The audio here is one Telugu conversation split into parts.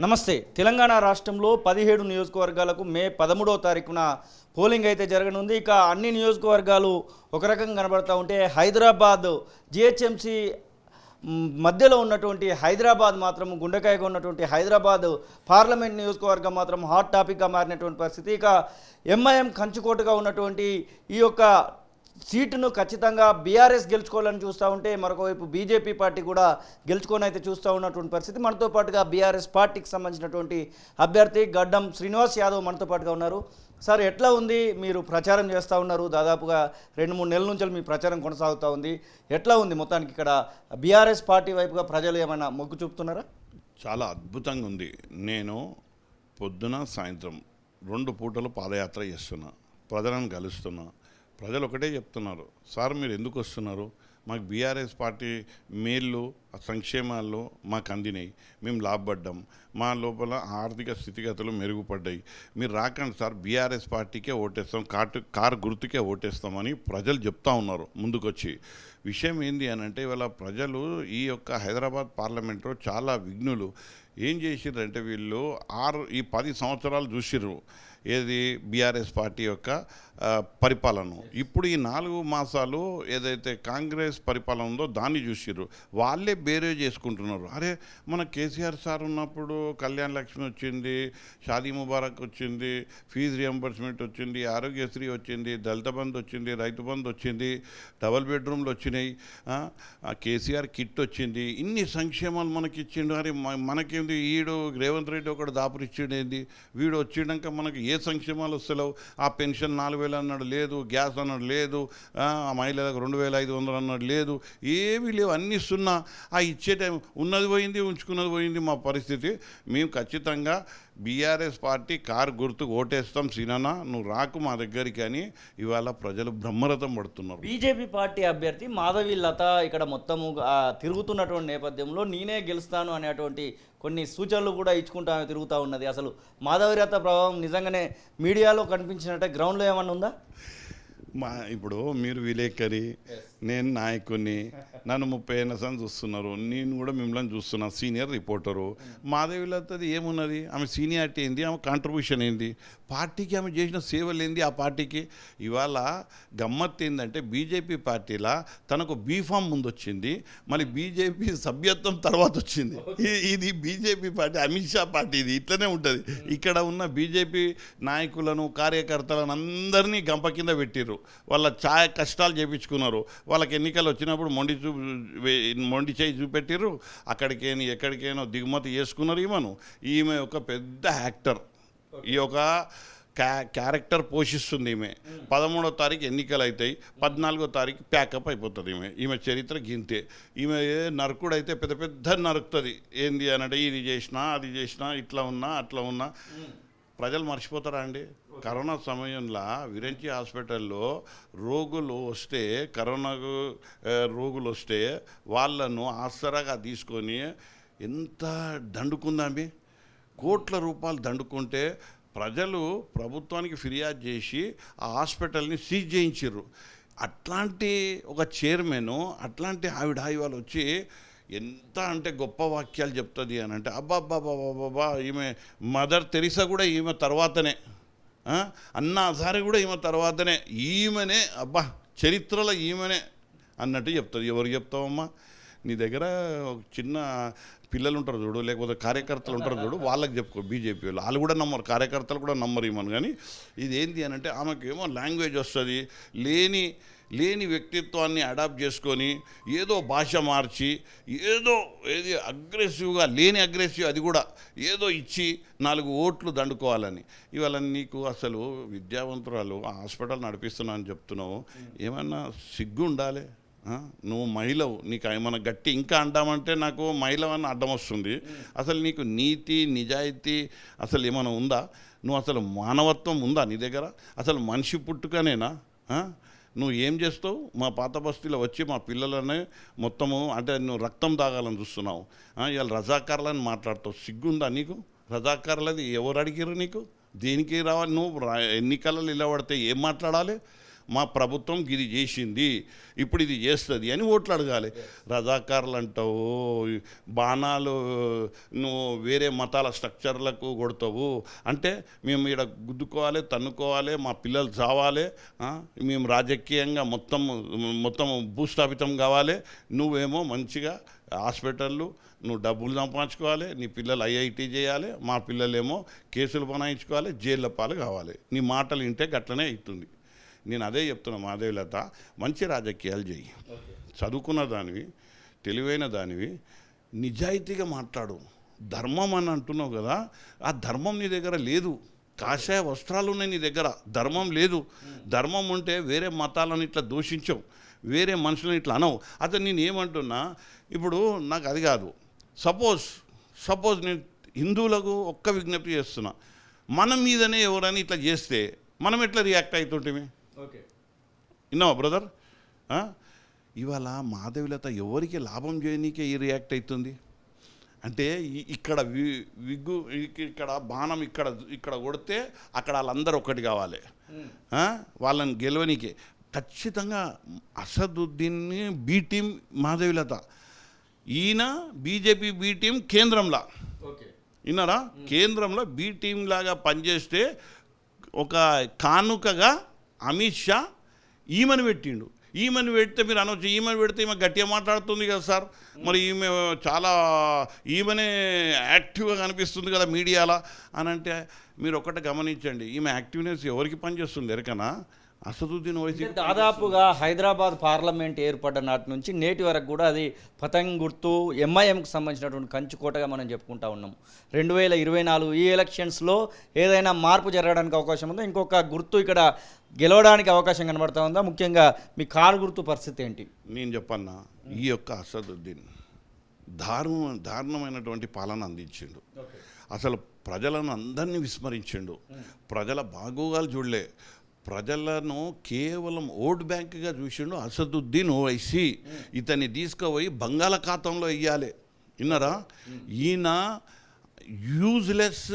నమస్తే. తెలంగాణ రాష్ట్రంలో 17 నియోజకవర్గాలకు మే 13వ తారీఖున పోలింగ్ అయితే జరగనుంది. ఇక అన్ని నియోజకవర్గాలు ఒక రకంగా కనబడతా ఉంటే హైదరాబాద్ జిహెచ్ఎంసీ మధ్యలో ఉన్నటువంటి హైదరాబాద్ మాత్రం గుండెకాయగా ఉన్నటువంటి హైదరాబాద్ పార్లమెంట్ నియోజకవర్గం మాత్రం హాట్ టాపిక్గా మారినటువంటి పరిస్థితి. ఇక ఎంఐఎం కంచుకోటగా ఉన్నటువంటి ఈ యొక్క సీటును ఖచ్చితంగా బీఆర్ఎస్ గెలుచుకోవాలని చూస్తూ ఉంటే మరొకవైపు బీజేపీ పార్టీ కూడా గెలుచుకొని అయితే చూస్తూ ఉన్నటువంటి పరిస్థితి. మనతో పాటుగా బీఆర్ఎస్ పార్టీకి సంబంధించినటువంటి అభ్యర్థి గడ్డం శ్రీనివాస్ యాదవ్ మనతో పాటుగా ఉన్నారు. సార్, ఎట్లా ఉంది? మీరు ప్రచారం చేస్తూ ఉన్నారు, దాదాపుగా 2-3 నెలల నుంచి మీ ప్రచారం కొనసాగుతూ ఉంది. ఎట్లా ఉంది మొత్తానికి ఇక్కడ బీఆర్ఎస్ పార్టీ వైపుగా ప్రజలు ఏమైనా మొగ్గు చూపుతున్నారా? చాలా అద్భుతంగా ఉంది. నేను పొద్దున సాయంత్రం 2 పూటలు పాదయాత్ర చేస్తున్నా, ప్రజలను కలుస్తున్నా. ప్రజలు ఒకటే చెప్తున్నారు, సార్ మీరు ఎందుకు వస్తున్నారు? మాకు బీఆర్ఎస్ పార్టీ మేళ్ళు సంక్షేమాల్లో మాకు అందినాయి, మేము లాభపడ్డాం, మా లోపల ఆర్థిక స్థితిగతులు మెరుగుపడ్డాయి, మీరు రాకండి సార్, బీఆర్ఎస్ పార్టీకే ఓటేస్తాం, కారు గుర్తుకే ఓటేస్తామని ప్రజలు చెప్తా ఉన్నారు ముందుకొచ్చి. విషయం ఏంది అని అంటే, ఇవాళ ప్రజలు ఈ యొక్క హైదరాబాద్ పార్లమెంట్లో చాలా విఘ్నులు. ఏం చేసిర్రంటే వీళ్ళు ఈ 10 సంవత్సరాలు చూసిర్రు ఏది బీఆర్ఎస్ పార్టీ యొక్క పరిపాలన. ఇప్పుడు ఈ 4 మాసాలు ఏదైతే కాంగ్రెస్ పరిపాలన ఉందో దాన్ని చూసిర్రు. వాళ్ళే బేరే చేసుకుంటున్నారు. అరే మన కేసీఆర్ సార్ ఉన్నప్పుడు కళ్యాణ లక్ష్మి వచ్చింది, షాదీ ముబారక్ వచ్చింది, ఫీజు రియంబర్స్మెంట్ వచ్చింది, ఆరోగ్యశ్రీ వచ్చింది, దళిత బంధు వచ్చింది, రైతు బంధు వచ్చింది, డబల్ బెడ్రూమ్లు వచ్చినాయి, కేసీఆర్ కిట్ వచ్చింది, ఇన్ని సంక్షేమాలు మనకి ఇచ్చిండు. అరే మనకేంది ఈడు రేవంత్ రెడ్డి ఒకడు దాపురిచ్చిండు, ఏంది వీడు వచ్చినాక మనకి ఏ సంక్షేమాలు వస్తలేవు? ఆ పెన్షన్ 4,000 అన్నాడు లేదు, గ్యాస్ అన్నాడు లేదు, మహిళలకు 2,500 అన్నాడు లేదు, ఏమీ లేవు, అన్నీ సున్నా. ఆ ఇచ్చే టైం ఉన్నది పోయింది, ఉంచుకున్నది పోయింది మా పరిస్థితి. మేము ఖచ్చితంగా బీఆర్ఎస్ పార్టీ కారు గుర్తుకు ఓటేస్తాం సీనన్న, నువ్వు రాకు మా దగ్గరికి అని ఇవాళ ప్రజలు బ్రహ్మరథం పడుతున్నారు. బీజేపీ పార్టీ అభ్యర్థి మాధవి లత ఇక్కడ మొత్తము తిరుగుతున్నటువంటి నేపథ్యంలో నేనే గెలుస్తాను అనేటువంటి కొన్ని సూచనలు కూడా ఇచ్చుకుంటా తిరుగుతూ ఉన్నది. అసలు మాధవి లత ప్రభావం నిజంగానే మీడియాలో కనిపించినట్టే గ్రౌండ్లో ఏమన్నా ఉందా? ఇప్పుడు మీరు విలేకరి, నేను నాయకుని, నన్ను 30 ఏళ్ళ సంది చూస్తున్నారు, నేను కూడా మిమ్మల్ని చూస్తున్నా, సీనియర్ రిపోర్టరు. మాధవి లతది ఏమున్నది? ఆమె సీనియారిటీ ఏంది? ఆమె కాంట్రిబ్యూషన్ ఏంది? పార్టీకి ఆమె చేసిన సేవలు ఏంది? ఆ పార్టీకి ఇవాళ గమ్మత్తు ఏంటంటే బీజేపీ పార్టీలా తనకు బీఫామ్ ముందు వచ్చింది, మళ్ళీ బీజేపీ సభ్యత్వం తర్వాత వచ్చింది. ఇది BJP party, Amit Shah party, ఇది ఇట్లనే ఉంటుంది. ఇక్కడ ఉన్న బీజేపీ నాయకులను కార్యకర్తలను అందరినీ గంప కింద పెట్టిర్రు, వాళ్ళ కష్టాలు చేయించుకున్నారు. వాళ్ళకి ఎన్నికలు వచ్చినప్పుడు మొండి చేయి చూపెట్టిర్రు, ఎక్కడికైనా దిగుమతి చేసుకున్నారు. ఈమె ఒక పెద్ద యాక్టర్, ఈ యొక్క క్యారెక్టర్ పోషిస్తుంది ఈమె. 13వ తారీఖు ఎన్నికలు అవుతాయి, 14వ తారీఖు ప్యాకప్ అయిపోతుంది. ఈమె చరిత్ర గింతే. ఈమె నరకుడు అయితే పెద్ద పెద్ద నరుకుతుంది. ఏంది అనంటే ఇది చేసినా అది చేసినా, ఇట్లా ఉన్నా అట్లా ఉన్నా. ప్రజలు మర్చిపోతారా అండి? కరోనా సమయంలో విరంచి హాస్పిటల్లో కరోనాకు రోగులు వస్తే వాళ్ళను ఆసరాగా తీసుకొని ఎంత దండుకుందామే, కోట్ల రూపాయలు దండుకుంటే ప్రజలు ప్రభుత్వానికి ఫిర్యాదు చేసి ఆ హాస్పిటల్ని సీజ్ చేయించారు. అట్లాంటి ఒక చైర్మన్, అట్లాంటి ఆవిడ వాళ్ళు వచ్చి ఎంత అంటే గొప్ప వాక్యాలు చెప్తుంది అని అంటే, అబ్బాబ్బాబ్బాబ్బా, ఈమె మదర్ తెరిసా కూడా ఈమె తర్వాతనే, అన్నా హజారే కూడా ఈమె తర్వాతనే, ఈమెనే అబ్బా చరిత్రలో ఈమెనే అన్నట్టు చెప్తుంది. ఎవరు చెప్తావమ్మా? నీ దగ్గర చిన్న పిల్లలు ఉంటారు చూడు, లేకపోతే కార్యకర్తలు ఉంటారు చూడు, వాళ్ళకి చెప్పుకో. బీజేపీ వాళ్ళు కూడా నమ్మరు, కార్యకర్తలు కూడా నమ్మరు ఈమెను. కానీ ఇది ఏంటి అని అంటే, ఆమెకేమో లాంగ్వేజ్ వస్తుంది, లేని వ్యక్తిత్వాన్ని అడాప్ట్ చేసుకొని ఏదో భాష మార్చి ఏది అగ్రెసివ్గా, లేని అగ్రెసివ్, అది కూడా ఏదో ఇచ్చి 4 ఓట్లు దండుకోవాలని. ఇవాళ నీకు అసలు విద్యావంతురాలు హాస్పిటల్ నడిపిస్తున్నా అని చెప్తున్నావు, ఏమన్నా సిగ్గు ఉండాలి? నువ్వు మహిళవు, నీకు ఏమన్నా గట్టి ఇంకా అంటామంటే నాకు మహిళవన్న అడ్డం వస్తుంది. అసలు నీకు నీతి నిజాయితీ అసలు ఏమైనా ఉందా? నువ్వు అసలు మానవత్వం ఉందా నీ దగ్గర? అసలు మనిషి పుట్టుకనేనా? నువ్వు ఏం చేస్తావు? మా పాత బస్తీలో వచ్చి మా పిల్లలనే మొత్తము అంటే నువ్వు రక్తం తాగాలని చూస్తున్నావు. ఇవాళ రజాకారులని మాట్లాడతావు, సిగ్గుందా నీకు? రజాకారులది ఎవరు అడిగారు నీకు? దేనికి రావాలి? నువ్వు ఎన్నికలలో నిలబడితే ఏం మాట్లాడాలి? మా ప్రభుత్వం ఇది చేసింది, ఇప్పుడు ఇది చేస్తుంది అని ఓట్లు అడగాలి. రజాకారులు అంటావు, బాణాలు నువ్వు వేరే మతాల స్ట్రక్చర్లకు కొడతావు అంటే మేము ఇక్కడ గుద్దుకోవాలి, తన్నుకోవాలి, మా పిల్లలు చావాలి, మేము రాజకీయంగా మొత్తం భూస్థాపితం కావాలి, నువ్వేమో మంచిగా హాస్పిటళ్ళు నువ్వు డబ్బులు సంపాదించుకోవాలి, నీ పిల్లలు ఐఐటీ చేయాలి, మా పిల్లలేమో కేసులు బనాయించుకోవాలి, జైళ్ళ పాలు కావాలి. నీ మాటలు వింటే గట్లనే అవుతుంది. నేను అదే చెప్తున్నా మాధవీలత, మంచి రాజకీయాలు చెయ్యి, చదువుకున్న దానివి, తెలివైన దానివి, నిజాయితీగా మాట్లాడు. ధర్మం అని అంటున్నావు కదా, ఆ ధర్మం నీ దగ్గర లేదు. కాషాయ వస్త్రాలు ఉన్నాయి నీ దగ్గర, ధర్మం లేదు. ధర్మం ఉంటే వేరే మతాలను ఇట్లా దూషించవు, వేరే మనుషులను ఇట్లా అనవు. అతను నేను ఏమంటున్నా, ఇప్పుడు నాకు అది కాదు, సపోజ్ నేను హిందువులకు ఒక్క విజ్ఞప్తి చేస్తున్నా, మన మీదనే ఎవరైనా ఇట్లా చేస్తే మనం ఎట్లా రియాక్ట్ అవుతుంటేమి? ఓకే, విన్నావా బ్రదర్? ఇవాళ మాధవీలత ఎవరికి లాభం చేయనీకే ఈ రియాక్ట్ అవుతుంది అంటే, ఇక్కడ ఇక్కడ బాణం ఇక్కడ కొడితే అక్కడ వాళ్ళందరూ ఒక్కటి కావాలి, వాళ్ళని గెలవనీకే. ఖచ్చితంగా అసదుద్దీన్ని బి టీం మాధవీలత, ఈయన బీజేపీ బి టీం కేంద్రంలో, విన్నారా, కేంద్రంలో బి టీం లాగా పనిచేస్తే ఒక కానుకగా అమిత్ షా ఈమెను పెట్టిండు. ఈమెను పెడితే మీరు అనవచ్చు, ఈమెను పెడితే ఈమె గట్టిగా మాట్లాడుతుంది కదా సార్, మరి ఈమె చాలా ఈమెనే యాక్టివ్గా కనిపిస్తుంది కదా మీడియాలో అని అంటే, మీరు ఒకటి గమనించండి, ఈమె యాక్టివ్నెస్ ఎవరికి పనిచేస్తుంది ఎరకనా? అసదుద్దీన్ ఓవైసీ. దాదాపుగా హైదరాబాద్ పార్లమెంట్ ఏర్పడ్డ నాటి నుంచి నేటి వరకు కూడా అది పతంగ్ గుర్తు ఎంఐఎంకి సంబంధించినటువంటి కంచుకోటగా మనం చెప్పుకుంటా ఉన్నాం. 2024 ఈ ఎలక్షన్స్లో ఏదైనా మార్పు జరగడానికి అవకాశం ఉందా? ఇంకొక గుర్తు ఇక్కడ గెలవడానికి అవకాశం కనబడతా ఉందా? ముఖ్యంగా మీ కారు గుర్తు పరిస్థితి ఏంటి? నేను చెప్పన్నా, ఈ యొక్క అసదుద్దీన్ దారుణమైనటువంటి పాలన అందించిండు. అసలు ప్రజలను అందరినీ విస్మరించిండు, ప్రజల బాగోగాలు చూడలే, ప్రజలను కేవలం ఓట్ బ్యాంక్గా చూసిండు. అసదుద్దీన్ ఓవైసీ ఇతన్ని తీసుకుపోయి బంగాళాఖాతంలో వెయ్యాలి. విన్నారా? ఈయన యూజ్లెస్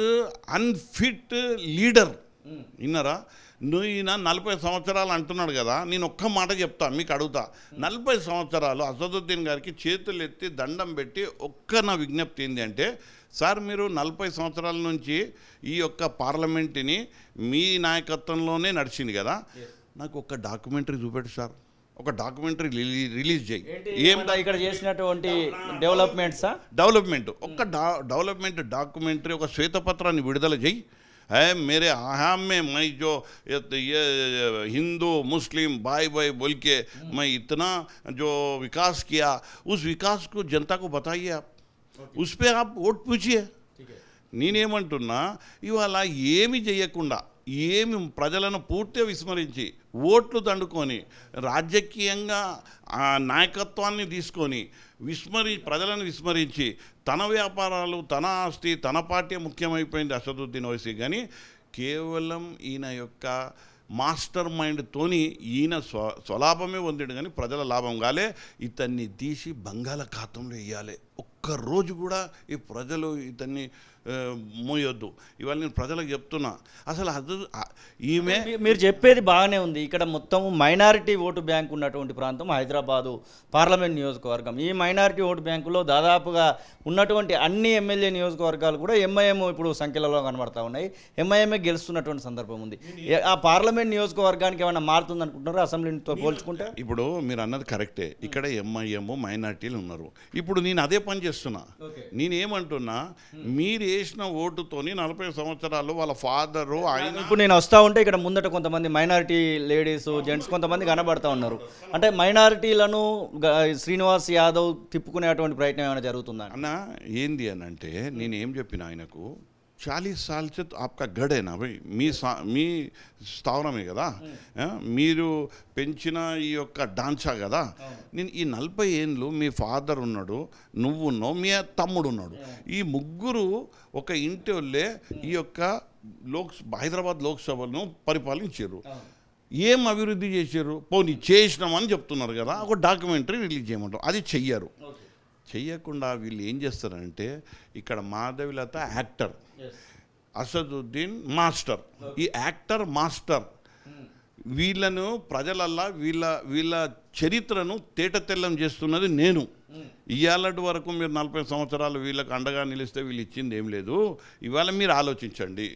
అన్ఫిట్ లీడర్. విన్నారా? ఈయన 40 సంవత్సరాలు అంటున్నాడు కదా, నేను ఒక్క మాట చెప్తా, మీకు అడుగుతా. 40 సంవత్సరాలు అసదుద్దీన్ గారికి చేతులు ఎత్తి దండం పెట్టి నా విజ్ఞప్తి ఏంటి అంటే, సార్ మీరు 40 సంవత్సరాల నుంచి ఈ యొక్క పార్లమెంట్ని మీ నాయకత్వంలోనే నడిచింది కదా, నాకు ఒక డాక్యుమెంటరీ చూపెట్టు సార్, ఒక డాక్యుమెంటరీ రిలీజ్ చేయి. ఇక్కడ చేసినటువంటి డెవలప్మెంట్ ఒక్క డెవలప్మెంట్ డాక్యుమెంటరీ, ఒక శ్వేతపత్రాన్ని విడుదల చేయి. है मेरे आहाम में मैं जो ये हिंदू मुस्लिम भाई भाई बोल के मैं इतना जो विकास किया, उस विकास को जनता को बताइए आप, उस पर आप वोट पूछिए. నేనేమంటున్నా, ఇవాళ ఏమి చేయకుండా ఏమి ప్రజలను పూర్తిగా విస్మరించి ఓట్లు దండుకొని రాజకీయంగా నాయకత్వాన్ని తీసుకొని ప్రజలను విస్మరించి తన వ్యాపారాలు, తన ఆస్తి, తన పార్టీ ముఖ్యమైపోయింది అసదుద్దీన్ ఓవైసీ. కానీ కేవలం ఈయన యొక్క మాస్టర్ మైండ్తోని ఈయన స్వలాభమే పొందాడు, కానీ ప్రజల లాభం కాలే. ఇతన్ని తీసి బంగాళాఖాతంలో వేయాలి. ఒక్కరోజు కూడా ఈ ప్రజలు ఇతన్ని మోయొద్దు. ఇవాళ నేను ప్రజలకు చెప్తున్నా, అసలు ఈమె మీరు చెప్పేది బాగానే ఉంది. ఇక్కడ మొత్తం మైనారిటీ ఓటు బ్యాంక్ ఉన్నటువంటి ప్రాంతం హైదరాబాదు పార్లమెంట్ నియోజకవర్గం. ఈ మైనారిటీ ఓటు బ్యాంకులో దాదాపుగా ఉన్నటువంటి అన్ని ఎమ్మెల్యే నియోజకవర్గాలు కూడా ఎంఐఎం ఇప్పుడు సంఖ్యలలో కనబడతా ఉన్నాయి. ఎంఐఎంఏ గెలుస్తున్నటువంటి సందర్భం ఉంది. ఆ పార్లమెంట్ నియోజకవర్గానికి ఏమైనా మారుతుంది అనుకుంటున్నారా అసెంబ్లీతో పోల్చుకుంటే? ఇప్పుడు మీరు అన్నది కరెక్టే, ఇక్కడ ఎంఐఎం మైనారిటీలు ఉన్నారు. ఇప్పుడు నేను అదే పని చేస్తున్నా. నేనేమంటున్నా, మీరు వేసిన ఓటుతోని 40 సంవత్సరాలు వాళ్ళ ఫాదరు ఆయన. ఇప్పుడు నేను వస్తూ ఉంటే ఇక్కడ ముందట కొంతమంది మైనారిటీ లేడీస్, జెంట్స్ కొంతమంది కనబడతా ఉన్నారు. అంటే మైనారిటీలను శ్రీనివాస్ యాదవ్ తిప్పుకునేటువంటి ప్రయత్నం ఏమైనా జరుగుతుందా అన్న? ఏంది అని అంటే, నేనేం చెప్పిన ఆయనకు, 40 साल से तो आपका गढ़ है ना भाई, మీ స్థావరమే కదా, మీరు పెంచిన ఈ యొక్క డాన్సా కదా. నేను ఈ 40 ఏళ్ళు మీ ఫాదర్ ఉన్నాడు, నువ్వున్నావు, మీ తమ్ముడు ఉన్నాడు, ఈ ముగ్గురు ఒక ఇంటి వాళ్ళే ఈ యొక్క హైదరాబాద్ లోక్సభను పరిపాలించారు. ఏం అభివృద్ధి చేశారు? పోనీ చేసినామని చెప్తున్నారు కదా, ఒక డాక్యుమెంటరీ రిలీజ్ చేయమంటారు, అది చెయ్యరు. చెయ్యకుండా వీళ్ళు ఏం చేస్తారంటే, ఇక్కడ మాధవీలత యాక్టర్, అసదుద్దీన్ మాస్టర్. ఈ యాక్టర్ మాస్టర్ వీళ్ళను ప్రజలల్లా వీళ్ళ చరిత్రను తేటతెల్లం చేస్తున్నది నేను. ఇవాళటి వరకు మీరు 40 సంవత్సరాలు వీళ్ళకి అండగా నిలిస్తే వీళ్ళు ఇచ్చింది ఏం లేదు. ఇవాళ మీరు ఆలోచించండి,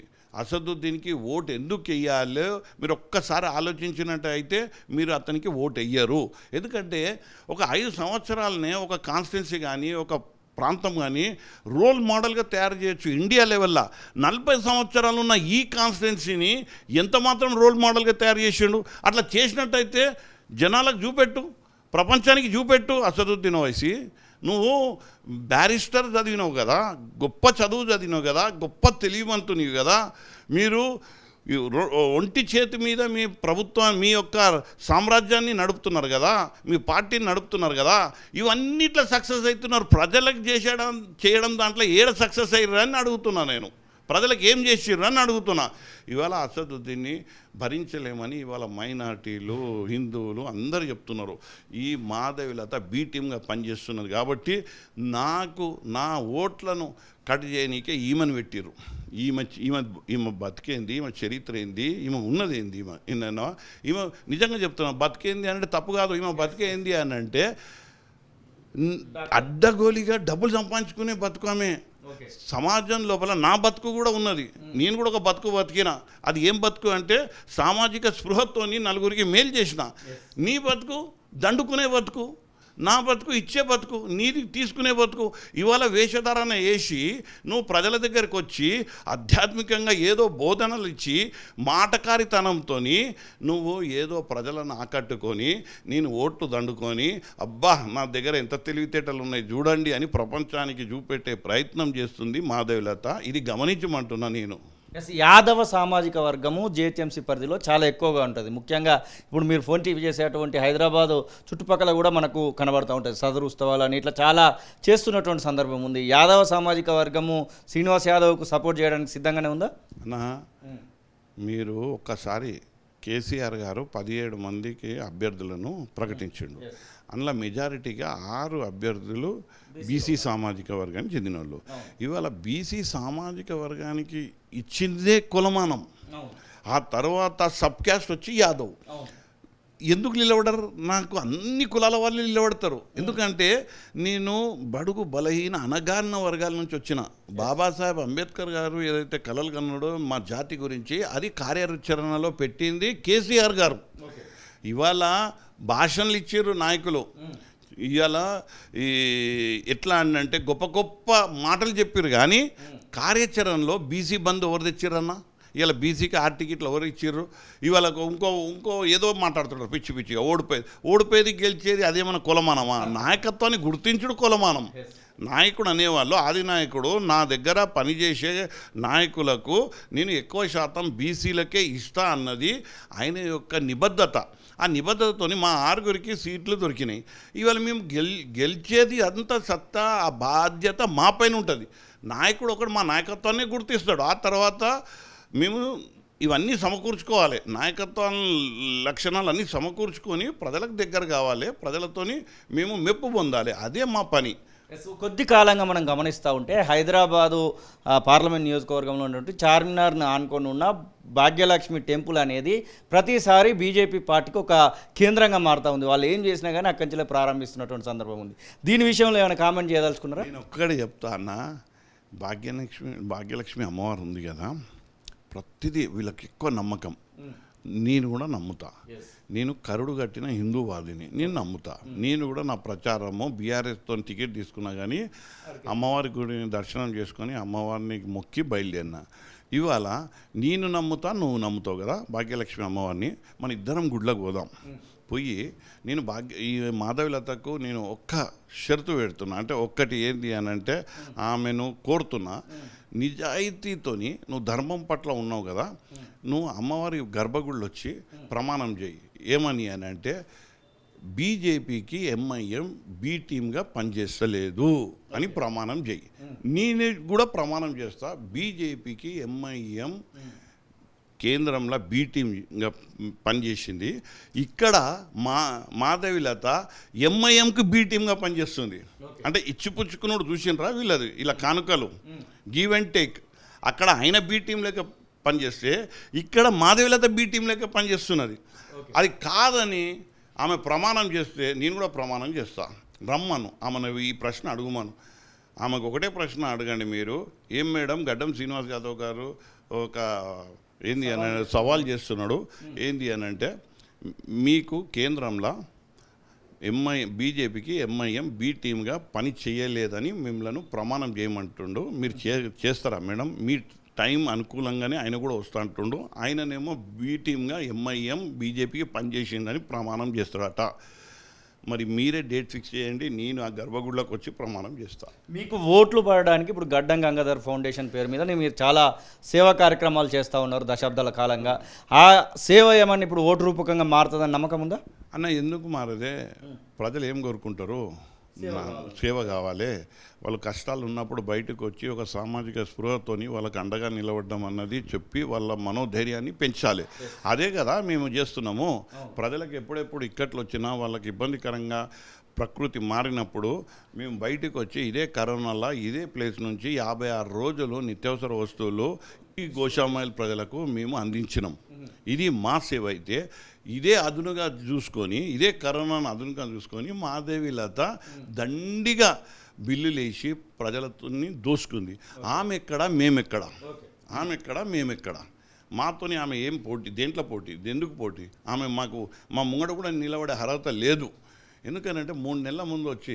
అసదుద్దీన్కి ఓటు ఎందుకు వెయ్యాలో మీరు ఒక్కసారి ఆలోచించినట్టయితే మీరు అతనికి ఓటు వెయ్యరు. ఎందుకంటే ఒక 5 సంవత్సరాలనే ఒక కాన్స్టిట్యున్సీ కానీ ఒక ప్రాంతం కానీ రోల్ మోడల్గా తయారు చేయొచ్చు ఇండియా లెవెల్లో. 40 సంవత్సరాలు ఉన్న ఈ కాన్స్టిట్యున్సీని ఎంత మాత్రం రోల్ మోడల్గా తయారు చేసిండు. అట్లా చేసినట్టయితే జనాలకు చూపెట్టు, ప్రపంచానికి చూపెట్టు. అసదుద్దీన్ ఓవైసీ నువ్వు బ్యారిస్టర్ చదివినావు కదా, గొప్ప చదువు చదివినావు కదా, గొప్ప తెలివివంతునివి కదా. మీరు ఒంటి చేతి మీద మీ ప్రభుత్వం మీ యొక్క సామ్రాజ్యాన్ని నడుపుతున్నారు కదా, మీ పార్టీని నడుపుతున్నారు కదా, ఇవన్నిట్లో సక్సెస్ అవుతున్నారు. ప్రజలకు చేయడం దాంట్లో ఏడ సక్సెస్ అయ్యారు అని అడుగుతున్నా నేను. ప్రజలకు ఏం చేసిర్రు అని అడుగుతున్నా. ఇవాళ అసదుద్దీన్ని భరించలేమని ఇవాళ మైనార్టీలు, హిందువులు అందరూ చెప్తున్నారు. ఈ మాధవిలత బీ టీమ్గా పనిచేస్తున్నది కాబట్టి నాకు నా ఓట్లను కట్ చేయనీకే ఈమెను పెట్టిర్రు. ఈమె బతికేంది, ఈమె చరిత్ర ఏంది, ఈమె ఉన్నది ఏంది, ఈమె నిజంగా చెప్తున్నా బతికేంది అంటే తప్పు కాదు. ఈమె బతికేంది అని అంటే అడ్డగోలిగా డబ్బులు సంపాదించుకునే బతుకామే. సమాజం లోపల నా బతుకు కూడా ఉన్నది, నేను కూడా ఒక బతికిన. అది ఏం బతుకు అంటే సామాజిక స్పృహతోని నలుగురికి మేలు చేసిన. నీ బతుకు దండుకునే బతుకు, నా బతుకు ఇచ్చే బతుకు, నీది తీసుకునే బతుకు. ఇవాళ వేషధారణ వేసి నువ్వు ప్రజల దగ్గరికి వచ్చి ఆధ్యాత్మికంగా ఏదో బోధనలు ఇచ్చి మాటకారితనంతో నువ్వు ఏదో ప్రజలను ఆకట్టుకొని నేను ఓట్లు దండుకొని అబ్బా నా దగ్గర ఎంత తెలివితేటలు ఉన్నాయి చూడండి అని ప్రపంచానికి చూపెట్టే ప్రయత్నం చేస్తుంది మాధవిలత. ఇది గమనించమంటున్నా నేను. యాదవ సామాజిక వర్గము జిహెచ్ఎంసీ పరిధిలో చాలా ఎక్కువగా ఉంటుంది. ముఖ్యంగా ఇప్పుడు మీరు ఫోన్ టీవీ చేసేటువంటి హైదరాబాదు చుట్టుపక్కల కూడా మనకు కనబడుతూ ఉంటుంది. సదరు ఉత్సవాలు అని ఇట్లా చాలా చేస్తున్నటువంటి సందర్భం ఉంది. యాదవ సామాజిక వర్గము శ్రీనివాస్ యాదవ్కు సపోర్ట్ చేయడానికి సిద్ధంగానే ఉందా అన్న? మీరు ఒక్కసారి కేసీఆర్ గారు 17 మందికి అభ్యర్థులను ప్రకటించిండు. అందులో మెజారిటీగా 6 అభ్యర్థులు బీసీ సామాజిక వర్గానికి చెందిన వాళ్ళు. ఇవాళ బీసీ సామాజిక వర్గానికి ఇచ్చిందే కులమానం, ఆ తర్వాత సబ్ క్యాస్ట్ వచ్చి యాదవ్. ఎందుకు నిలబడరు? నాకు అన్ని కులాల వాళ్ళు నిలబడతారు. ఎందుకంటే నేను బడుగు బలహీన అనగారిన వర్గాల నుంచి వచ్చిన. బాబాసాహెబ్ అంబేద్కర్ గారు ఏదైతే కలలు కన్నాడో మా జాతి గురించి, అది కార్యాచరణలో పెట్టింది కేసీఆర్ గారు. ఇవాళ భాషణలు ఇచ్చారు నాయకులు. ఇవాళ ఎట్లా అంటే గొప్ప గొప్ప మాటలు చెప్పారు, కానీ కార్యాచరణలో బీసీ బంద్ ఎవరు తెచ్చారన్నా? ఇవాళ బీసీకి ఆర్ టికెట్లు ఎవరు ఇచ్చారు? ఇవాళ ఇంకో ఏదో మాట్లాడుతున్నారు పిచ్చి పిచ్చిగా. ఓడిపోయేది గెలిచేది అదేమన్నా కులమానమా? నాయకత్వాన్ని గుర్తించుడు కులమానం. నాయకుడు అనేవాళ్ళు, ఆది నాయకుడు నా దగ్గర పనిచేసే నాయకులకు నేను ఎక్కువ శాతం బీసీలకే ఇస్తా అన్నది ఆయన యొక్క నిబద్ధత. ఆ నిబద్ధతతో మా 6గురికి సీట్లు దొరికినాయి. ఇవాళ మేము గెలిచేది అంత సత్తా, ఆ బాధ్యత మా పైన ఉంటుంది. నాయకుడు ఒకడు మా నాయకత్వాన్ని గుర్తిస్తాడు. ఆ తర్వాత మేము ఇవన్నీ సమకూర్చుకోవాలి. నాయకత్వ లక్షణాలు అన్నీ సమకూర్చుకొని ప్రజలకు దగ్గర కావాలి, ప్రజలతోని మేము మెప్పు పొందాలి. అదే మా పని. కొద్ది కాలంగా మనం గమనిస్తూ ఉంటే హైదరాబాదు పార్లమెంట్ నియోజకవర్గంలో ఉన్నటువంటి చార్మినార్ను ఆనుకొని ఉన్న భాగ్యలక్ష్మి టెంపుల్ అనేది ప్రతిసారి బీజేపీ పార్టీకి ఒక కేంద్రంగా మారుతూ ఉంది. వాళ్ళు ఏం చేసినా కానీ అక్కడి నుంచి ప్రారంభిస్తున్నటువంటి సందర్భం ఉంది. దీని విషయంలో ఏమైనా కామెంట్ చేయదలుచుకున్నారా? నేను ఒక్కడే చెప్తా అన్న, భాగ్యలక్ష్మి అమ్మవారు ఉంది కదా, ప్రతిదీ వీళ్ళకి ఎక్కువ నమ్మకం. నేను కూడా నమ్ముతా. నేను కరుడు కట్టిన హిందూవాదిని, నేను నమ్ముతా. నేను కూడా నా ప్రచారము బీఆర్ఎస్తో టికెట్ తీసుకున్నా కానీ అమ్మవారి గుడిని దర్శనం చేసుకొని అమ్మవారిని మొక్కి బయలుదేరినా. ఇవాళ నేను నమ్ముతా, నువ్వు నమ్ముతావు కదా భాగ్యలక్ష్మి అమ్మవారిని. మన ఇద్దరం గుడ్లకు పోదాం. పోయి నేను ఈ మాధవిలతకు నేను ఒక్క షరతు పెడుతున్నా. అంటే ఒక్కటి ఏంటి అని అంటే ఆమెను కోరుతున్నా, నిజాయితీతోని నువ్వు ధర్మం పట్ల ఉన్నావు కదా, నువ్వు అమ్మవారి గర్భగుళ్ళు వచ్చి ప్రమాణం చేయి. ఏమని అని అంటే బీజేపీకి ఎంఐఎం బీ టీమ్గా పనిచేస్తలేదు అని ప్రమాణం చేయి. నేను కూడా ప్రమాణం చేస్తా, బీజేపీకి ఎంఐఎం కేంద్రంలో బీ టీమ్గా పనిచేసింది. ఇక్కడ మాధవిలత ఎంఐఎంకి బీ టీమ్గా పనిచేస్తుంది. అంటే ఇచ్చిపుచ్చుకున్నాడు చూసినరా వీళ్ళది ఇలా కానుకలు గివ్ అండ్ టేక్. అక్కడ ఆయన బీ టీం లేక పనిచేస్తే ఇక్కడ మాధవిలత బి టీం లెక్క పనిచేస్తున్నది. అది కాదని ఆమె ప్రమాణం చేస్తే నేను కూడా ప్రమాణం చేస్తా. రమ్మను ఆమెను ఈ ప్రశ్న అడుగుమను. ఆమెకు ఒకటే ప్రశ్న అడగండి మీరు, ఏం మేడం గడ్డం శ్రీనివాస్ యాదవ్ గారు ఒక ఏంది అని సవాల్ చేస్తున్నాడు. ఏంది అని అంటే మీకు కేంద్రంలో బీజేపీకి ఎంఐఎం బి టీమ్గా పని చేయలేదని మిమ్మల్ని ప్రమాణం చేయమంటుండు. మీరు చేస్తారా మేడం? మీ టైం అనుకూలంగానే ఆయన కూడా వస్తా అంటుండు. ఆయననేమో బి టీమ్గా ఎంఐఎం బీజేపీకి పనిచేసిందని ప్రమాణం చేస్తాడట. మరి మీరే డేట్ ఫిక్స్ చేయండి, నేను ఆ గర్భగుడిలోకి వచ్చి ప్రమాణం చేస్తాను. మీకు ఓట్లు పడడానికి ఇప్పుడు గడ్డం గంగాధర్ ఫౌండేషన్ పేరు మీద మీరు చాలా సేవా కార్యక్రమాలు చేస్తూ ఉన్నారు దశాబ్దాల కాలంగా. ఆ సేవ ఏమన్నా ఇప్పుడు ఓటు రూపకంగా మారుతుందని నమ్మకం ఉందా? అన్న ఎందుకు మారదే? ప్రజలు ఏం కోరుకుంటారు? సేవ కావాలి. వాళ్ళు కష్టాలు ఉన్నప్పుడు బయటకు వచ్చి ఒక సామాజిక స్పృహతోని వాళ్ళకి అండగా నిలబడడం అన్నది చెప్పి వాళ్ళ మనోధైర్యాన్ని పెంచాలి. అదే కదా మేము చేస్తున్నాము. ప్రజలకు ఎప్పుడెప్పుడు ఇక్కట్లు వచ్చినా వాళ్ళకి ఇబ్బందికరంగా ప్రకృతి మారినప్పుడు మేము బయటకు వచ్చి ఇదే కరోనాలో ఇదే ప్లేస్ నుంచి 56 రోజులు నిత్యావసర వస్తువులు ఈ గోషామాయిల్ ప్రజలకు మేము అందించినాం. ఇది మా సేవ. అయితే ఇదే అదునుగా చూసుకొని, ఇదే కరోనాను అదునుగా చూసుకొని మాధవిలత దండిగా బిల్లులు వేసి ప్రజలతో దోసుకుంది. ఆమె ఎక్కడ మేమెక్కడ? ఆమె ఎక్కడ మేమెక్కడ? మాతోని ఆమె ఏం పోటీ? దేంట్లో పోటీ? ఎందుకు పోటీ? ఆమె మా ముంగడ కూడా నిలబడే అర్హత లేదు. ఎందుకనంటే 3 నెలల ముందు వచ్చి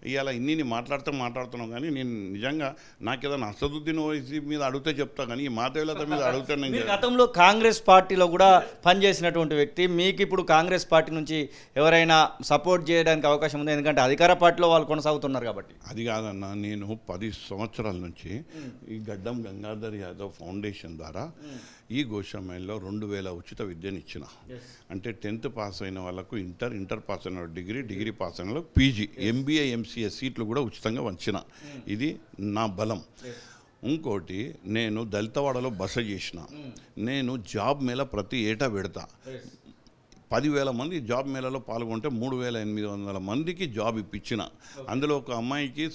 ఇవాళ ఇన్ని మాట్లాడుతున్నాం. కానీ నేను నిజంగా నాకేదైనా అసదుద్దీన్ ఓవైసీ మీద అడిగితే చెప్తా, కానీ ఈ మాధవిలత మీద అడిగితే నేను గతంలో కాంగ్రెస్ పార్టీలో కూడా పనిచేసినటువంటి వ్యక్తి, మీకు ఇప్పుడు కాంగ్రెస్ పార్టీ నుంచి ఎవరైనా సపోర్ట్ చేయడానికి అవకాశం ఉంది? ఎందుకంటే అధికార పార్టీలో వాళ్ళు కొనసాగుతున్నారు కాబట్టి. అది కాదన్న, నేను 10 సంవత్సరాల నుంచి ఈ గడ్డం గంగాధర్ యాదవ్ ఫౌండేషన్ ద్వారా ఈ గోషామాయిల్లో 2000 ఉచిత విద్యను ఇచ్చిన. అంటే 10th పాస్ అయిన వాళ్ళకు ఇంటర్ పాస్ అయిన డిగ్రీ పాస్ అయిన వాళ్ళకు పీజీ, ఎంబీఏ, ఎంసీఏ సీట్లు కూడా ఉచితంగా వంచిన. ఇది నా బలం. ఇంకోటి, నేను దళితవాడలో బస చేసిన. నేను జాబ్ మేళ ప్రతి ఏటా పెడతా. 10,000 మంది జాబ్ మేళలో పాల్గొంటే 3,800 మందికి జాబ్ ఇప్పించిన. అందులో ఒక అమ్మాయికి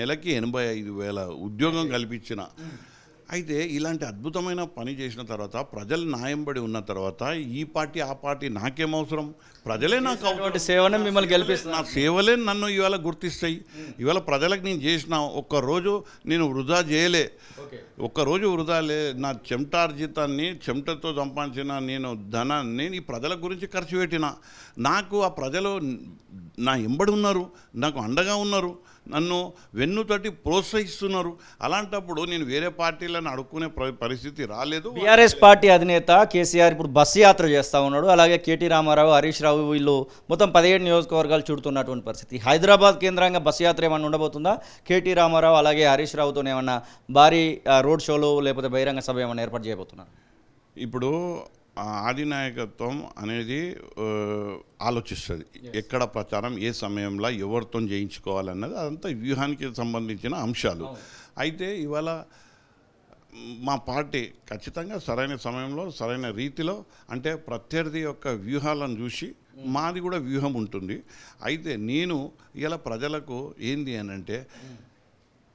నెలకి 85,000 ఉద్యోగం కల్పించిన. అయితే ఇలాంటి అద్భుతమైన పని చేసిన తర్వాత, ప్రజలు న్యాయంబడి ఉన్న తర్వాత ఈ పార్టీ ఆ పార్టీ నాకేం అవసరం? ప్రజలే నాకు అటువంటి సేవనే మిమ్మల్ని గెలిపిస్తున్నారు. నా సేవలే నన్ను ఇవాళ గుర్తిస్తాయి. ఇవాళ ప్రజలకు నేను చేసిన ఒక్కరోజు నేను వృధా చేయలే. ఒక్కరోజు వృధాలే. నా చెమటార్జితాన్ని, చెమటతో సంపాదించిన నేను ధనాన్ని ఈ ప్రజల గురించి ఖర్చు పెట్టిన. నాకు ఆ ప్రజలు నా ఎంబడి ఉన్నారు, నాకు అండగా ఉన్నారు, నన్ను వెన్నుతట్టి ప్రోత్సహిస్తున్నారు. అలాంటప్పుడు నేను వేరే పార్టీలను అడుక్కునే పరిస్థితి రాలేదు. బీఆర్ఎస్ పార్టీ అధినేత కేసీఆర్ ఇప్పుడు బస్సు యాత్ర చేస్తూ ఉన్నాడు. అలాగే కేటీ రామారావు, హరీష్ రావు వీళ్ళు మొత్తం 17 నియోజకవర్గాలు చుడుతున్నటువంటి పరిస్థితి. హైదరాబాద్ కేంద్రంగా బస్సు యాత్ర ఏమన్నా ఉండబోతుందా? కేటీ రామారావు అలాగే హరీష్ రావుతో ఏమన్నా భారీ రోడ్ షోలు లేకపోతే బహిరంగ సభ ఏమన్నా ఏర్పాటు చేయబోతున్నారు? ఇప్పుడు ఆధినాయకత్వం అనేది ఆలోచిస్తుంది ఎక్కడ ప్రచారం, ఏ సమయంలో ఎవరితో చేయించుకోవాలన్నది అదంతా వ్యూహానికి సంబంధించిన అంశాలు. అయితే ఇవాళ మా పార్టీ ఖచ్చితంగా సరైన సమయంలో సరైన రీతిలో, అంటే ప్రత్యర్థి యొక్క వ్యూహాలను చూసి మాది కూడా వ్యూహం ఉంటుంది. అయితే నేను ఇలా ప్రజలకు ఏంది అని అంటే,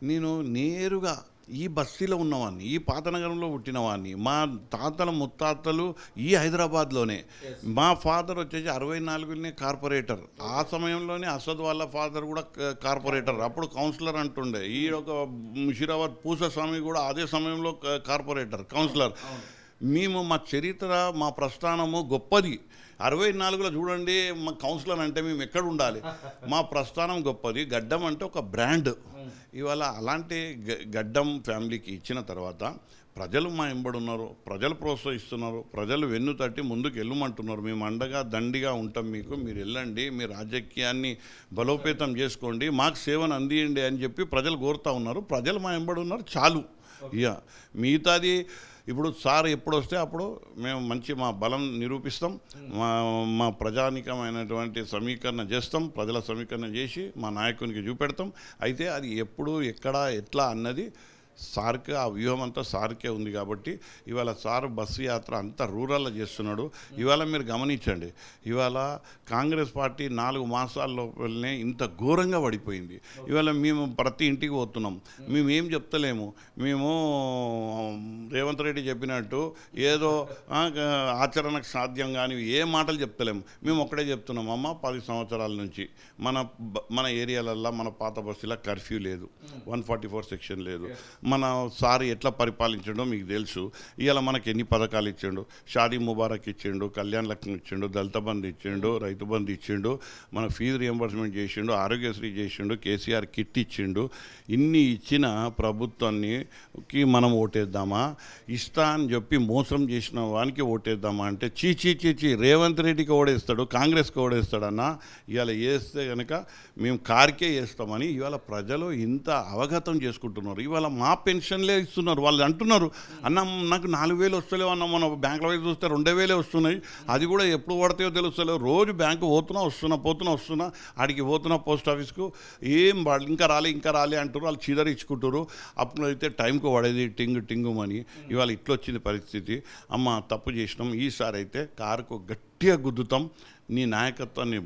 నేను నేరుగా ఈ బస్తీలో ఉన్నవాడిని, ఈ పాతనగరంలో పుట్టినవాడిని. మా తాతల ముత్తాతలు ఈ హైదరాబాద్లోనే. మా ఫాదర్ వచ్చేసి 64 కార్పొరేటర్. ఆ సమయంలోనే అసద్ వాళ్ళ ఫాదర్ కూడా కార్పొరేటర్, అప్పుడు కౌన్సిలర్ అంటుండే. ఈ ఒక ముషిరాబాద్ పూసస్వామి కూడా అదే సమయంలో కార్పొరేటర్, కౌన్సిలర్. మేము మా చరిత్ర, మా ప్రస్థానము గొప్పది. 64లో చూడండి మా కౌన్సిలర్ అంటే మేము ఎక్కడ ఉండాలి. మా ప్రస్థానం గొప్పది. గడ్డం అంటే ఒక బ్రాండ్. ఇవాళ అలాంటి గడ్డం ఫ్యామిలీకి ఇచ్చిన తర్వాత ప్రజలు మా ఎంబడి ఉన్నారు, ప్రజలు ప్రోత్సహిస్తున్నారు, ప్రజలు వెన్ను తట్టి ముందుకు వెళ్ళమంటున్నారు. మేము అండగా దండిగా ఉంటాం మీకు, మీరు వెళ్ళండి, మీ రాజకీయాన్ని బలోపేతం చేసుకోండి, మాకు సేవను అందియండి అని చెప్పి ప్రజలు కోరుతూ ఉన్నారు. ప్రజలు మా ఎంబడి ఉన్నారు, చాలు. ఇక మిగతాది ఇప్పుడు సార్ ఎప్పుడు వస్తే అప్పుడు మేము మా బలం నిరూపిస్తాం. మా ప్రజానికమైనటువంటి సమీకరణ చేస్తాం, ప్రజల సమీకరణ చేసి మా నాయకునికి చూపెడతాం. అయితే అది ఎప్పుడు, ఎక్కడ, ఎట్లా అన్నది సార్కే ఆ వ్యూహం అంతా సార్కే ఉంది కాబట్టి ఇవాళ సార్ బస్సు యాత్ర అంతా రూరల్లో చేస్తున్నాడు. ఇవాళ మీరు గమనించండి, ఇవాళ కాంగ్రెస్ పార్టీ 4 మాసాల్లోనే ఇంత ఘోరంగా పడిపోయింది. ఇవాళ మేము ప్రతి ఇంటికి పోతున్నాం, మేము ఏం చెప్తలేము, మేము రేవంత్ రెడ్డి చెప్పినట్టు ఏదో ఆచరణకు సాధ్యం కానీ ఏ మాటలు చెప్తలేము. మేము ఒక్కడే చెప్తున్నాం, అమ్మ 10 సంవత్సరాల నుంచి మన ఏరియాలల్లో మన పాత బస్సులో కర్ఫ్యూ లేదు, 144 సెక్షన్ లేదు. మన సార్ ఎట్లా పరిపాలించడో మీకు తెలుసు. ఇవాళ మనకి ఎన్ని పథకాలు ఇచ్చిండు, షాదీ ముబారక్ ఇచ్చిండు, కళ్యాణ్ లక్ష్మి ఇచ్చిండు, దళిత బంధు ఇచ్చిండు, రైతు బంధు ఇచ్చిండు, మన ఫీజు రియంబర్స్మెంట్ చేసిండు, ఆరోగ్యశ్రీ చేసిండు, కేసీఆర్ కిట్ ఇచ్చిండు. ఇన్ని ఇచ్చిన ప్రభుత్వానికి మనం ఓటేద్దామా, ఇస్తా అని చెప్పి మోసం చేసిన వానికి ఓటేద్దామా అంటే చీచీ రేవంత్ రెడ్డికి ఓడేస్తాడు, కాంగ్రెస్కి ఓడేస్తాడన్నా. ఇవాళ వేస్తే కనుక మేము కార్కే వేస్తామని ఇవాళ ప్రజలు ఇంత అవగతం చేసుకుంటున్నారు. ఇవాళ మా పెన్షన్లే ఇస్తున్నారు. వాళ్ళు అంటున్నారు, అన్న నాకు 4,000 వస్తలేవు అన్న, మన బ్యాంకులో వైపు చూస్తే 2,000 వస్తున్నాయి, అది కూడా ఎప్పుడు పడతాయో తెలుస్తలేవు. రోజు బ్యాంకు పోతున్నా ఆడికి పోతున్నా పోస్ట్ ఆఫీస్కు, ఏం వాళ్ళు ఇంకా రాలే అంటారు. వాళ్ళు చిదరించుకుంటారు. అప్పుడు అయితే టైంకు పడేది టింగుమని. ఇవాళ ఇట్లొచ్చింది పరిస్థితి. అమ్మ తప్పు చేసినాం, ఈసారి అయితే కారుకు గట్టిగా గుద్దుతాం, నీ నాయకత్వాన్ని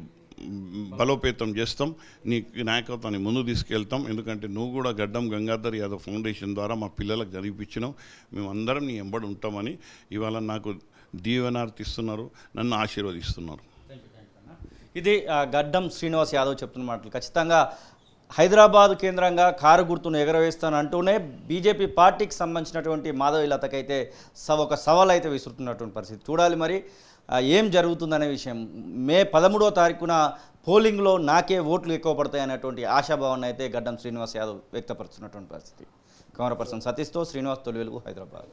బలోపేతం చేస్తాం, నీ నాయకత్వాన్ని ముందు తీసుకెళ్తాం. ఎందుకంటే నువ్వు కూడా గడ్డం గంగాధర్ యాదవ్ ఫౌండేషన్ ద్వారా మా పిల్లలకు చదివిపించినావు, మేమందరం నీ ఎంబడి ఉంటామని ఇవాళ నాకు దీవెనార్థిస్తున్నారు, నన్ను ఆశీర్వదిస్తున్నారు. ఇది గడ్డం శ్రీనివాస్ యాదవ్ చెప్తున్న మాటలు. ఖచ్చితంగా హైదరాబాద్ కేంద్రంగా కారు గుర్తును ఎగరవేస్తానంటూనే బీజేపీ పార్టీకి సంబంధించినటువంటి మాధవి లతకైతే ఒక సవాల్ అయితే విసురుతున్నటువంటి పరిస్థితి. చూడాలి మరి ఏం జరుగుతుందనే విషయం. మే 13వ తారీఖున పోలింగ్లో నాకే ఓట్లు ఎక్కువ పడతాయి అనేటువంటి ఆశాభావాన్ని అయితే గడ్డం శ్రీనివాస్ యాదవ్ వ్యక్తపరుస్తున్నటువంటి పరిస్థితి. కెమెరా పర్సన్ సతీష్తో శ్రీనివాస్, తొలి వెలుగు, హైదరాబాద్.